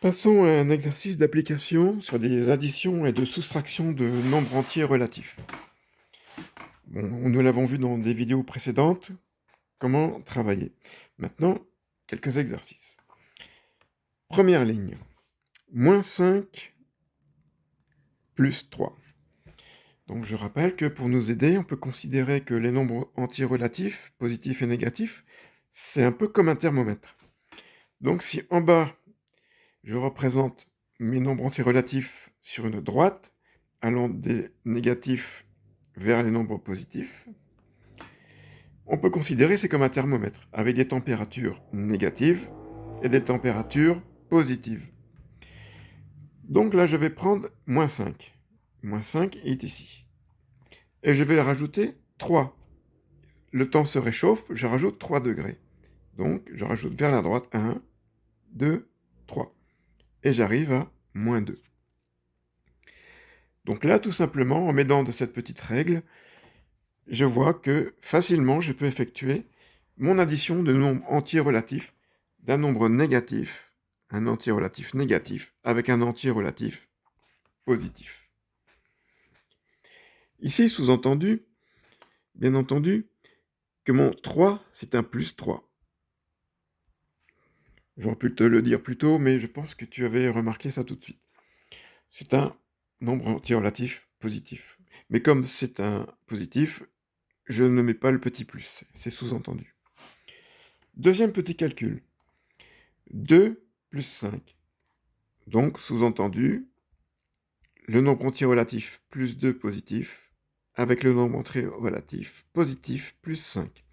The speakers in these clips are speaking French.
Passons à un exercice d'application sur des additions et de soustraction de nombres entiers relatifs. Bon, nous l'avons vu dans des vidéos précédentes, comment travailler. Maintenant, quelques exercices. Première ligne, moins 5 plus 3. Donc je rappelle que pour nous aider, on peut considérer que les nombres entiers relatifs, positifs et négatifs, c'est un peu comme un thermomètre. Donc si en bas, je représente mes nombres entiers relatifs sur une droite, allant des négatifs vers les nombres positifs, on peut considérer c'est comme un thermomètre, avec des températures négatives et des températures positives. Donc là, je vais prendre moins 5. Moins 5 est ici. Et je vais rajouter 3. Le temps se réchauffe, je rajoute 3 degrés. Donc, je rajoute vers la droite 1, 2, 3. Et j'arrive à moins 2. Donc là, tout simplement, en m'aidant de cette petite règle, je vois que facilement, je peux effectuer mon addition de nombres entiers relatifs d'un nombre négatif, un entier relatif négatif, avec un entier relatif positif. Ici, sous-entendu, bien entendu, que mon 3, c'est un plus 3. J'aurais pu te le dire plus tôt, mais je pense que tu avais remarqué ça tout de suite. C'est un nombre entier relatif positif. Mais comme c'est un positif, je ne mets pas le petit plus, c'est sous-entendu. Deuxième petit calcul. 2 plus 5. Donc, sous-entendu, le nombre entier relatif plus 2 positif, avec le nombre entier relatif positif plus 5.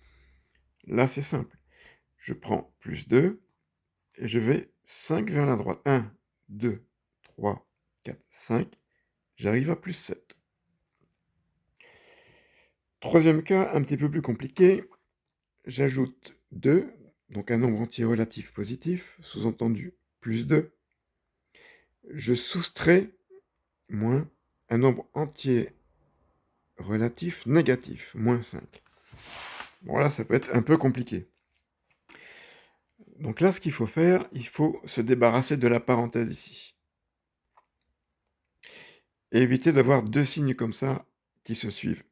Là, c'est simple. Je prends plus 2 et je vais 5 vers la droite. 1, 2, 3, 4, 5. J'arrive à plus 7. Troisième cas, un petit peu plus compliqué. J'ajoute 2, donc un nombre entier relatif positif, sous-entendu plus 2. Je soustrais moins un nombre entier relatif négatif, moins 5. Bon là, ça peut être un peu compliqué. Donc là, ce qu'il faut faire, il faut se débarrasser de la parenthèse ici. Et éviter d'avoir deux signes comme ça qui se suivent.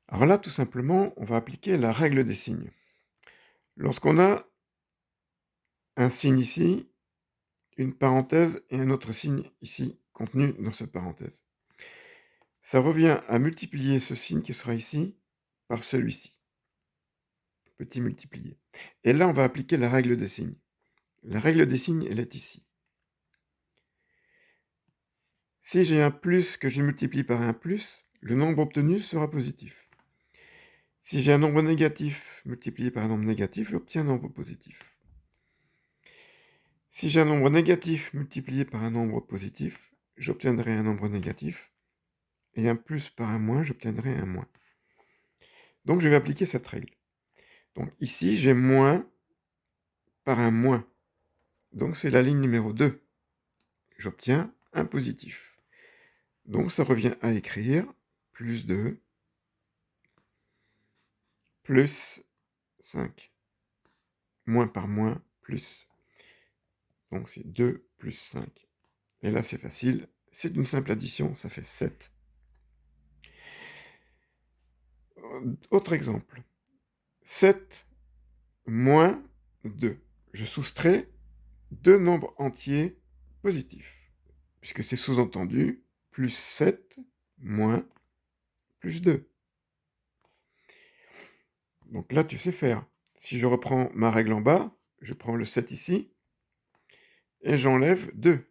Alors là, tout simplement, on va appliquer la règle des signes. Lorsqu'on a un signe ici, une parenthèse et un autre signe ici, contenu dans cette parenthèse, ça revient à multiplier ce signe qui sera ici par celui-ci. Petit multiplié. Et là, on va appliquer la règle des signes. La règle des signes, elle est ici. Si j'ai un plus que je multiplie par un plus, le nombre obtenu sera positif. Si j'ai un nombre négatif multiplié par un nombre négatif, j'obtiens un nombre positif. Si j'ai un nombre négatif multiplié par un nombre positif, j'obtiendrai un nombre négatif. Et un plus par un moins, j'obtiendrai un moins. Donc je vais appliquer cette règle. Donc ici, j'ai moins par un moins. Donc c'est la ligne numéro 2. J'obtiens un positif. Donc ça revient à écrire plus 2 plus 5. Moins par moins plus. Donc c'est 2 plus 5. Et là c'est facile, c'est une simple addition, ça fait 7. Autre exemple. 7 moins 2. Je soustrais deux nombres entiers positifs, puisque c'est sous-entendu plus 7 moins plus 2. Donc là, tu sais faire. Si je reprends ma règle en bas, je prends le 7 ici, et j'enlève 2.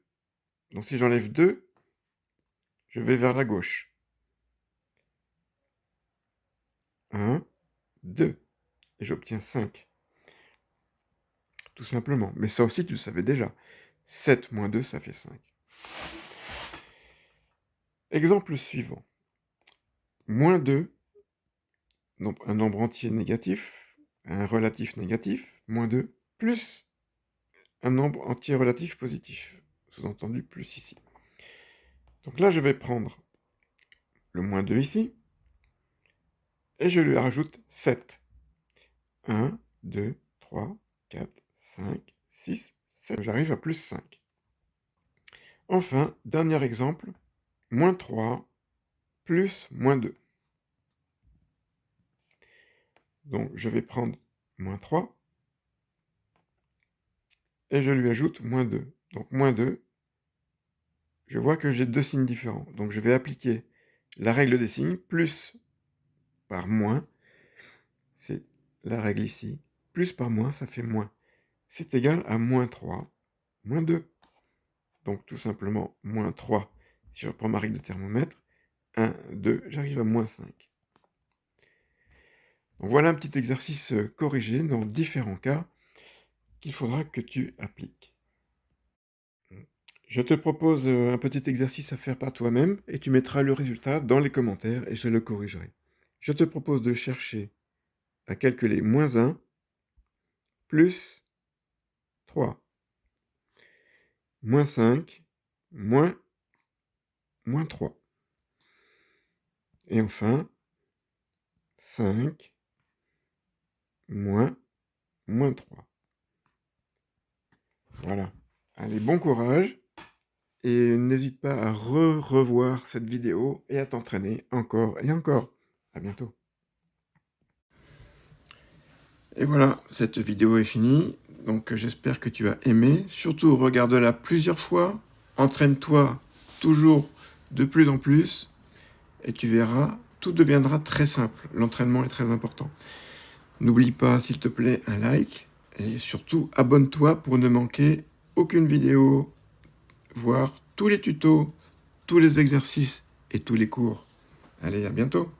Donc si j'enlève 2, je vais vers la gauche. 1, 2, et j'obtiens 5. Tout simplement. Mais ça aussi, tu le savais déjà. 7 moins 2, ça fait 5. Exemple suivant. Moins 2, un nombre entier négatif, un relatif négatif, moins 2, plus un nombre entier relatif positif. Sous-entendu, plus ici. Donc là, je vais prendre le moins 2 ici, et je lui rajoute 7. 1, 2, 3, 4, 5, 6, 7. J'arrive à plus 5. Enfin, dernier exemple, moins 3 plus moins 2. Donc, je vais prendre moins 3 et je lui ajoute moins 2. Donc, moins 2, je vois que j'ai deux signes différents. Donc, je vais appliquer la règle des signes, plus par moins, c'est la règle ici, plus par moins, ça fait moins. C'est égal à moins 3, moins 2. Donc, tout simplement, moins 3, si je reprends ma règle de thermomètre, 1, 2, j'arrive à moins 5. Donc, voilà un petit exercice corrigé dans différents cas qu'il faudra que tu appliques. Je te propose un petit exercice à faire par toi-même et tu mettras le résultat dans les commentaires et je le corrigerai. Je te propose de chercher à calculer moins 1 plus 3, moins 5, moins 3. Et enfin, 5, moins 3. Voilà. Allez, bon courage et n'hésite pas à revoir cette vidéo et à t'entraîner encore et encore. À bientôt. Et voilà, cette vidéo est finie. Donc j'espère que tu as aimé. Surtout, regarde-la plusieurs fois. Entraîne-toi toujours de plus en plus. Et tu verras, tout deviendra très simple. L'entraînement est très important. N'oublie pas, s'il te plaît, un like. Et surtout, abonne-toi pour ne manquer aucune vidéo, voir tous les tutos, tous les exercices et tous les cours. Allez, à bientôt!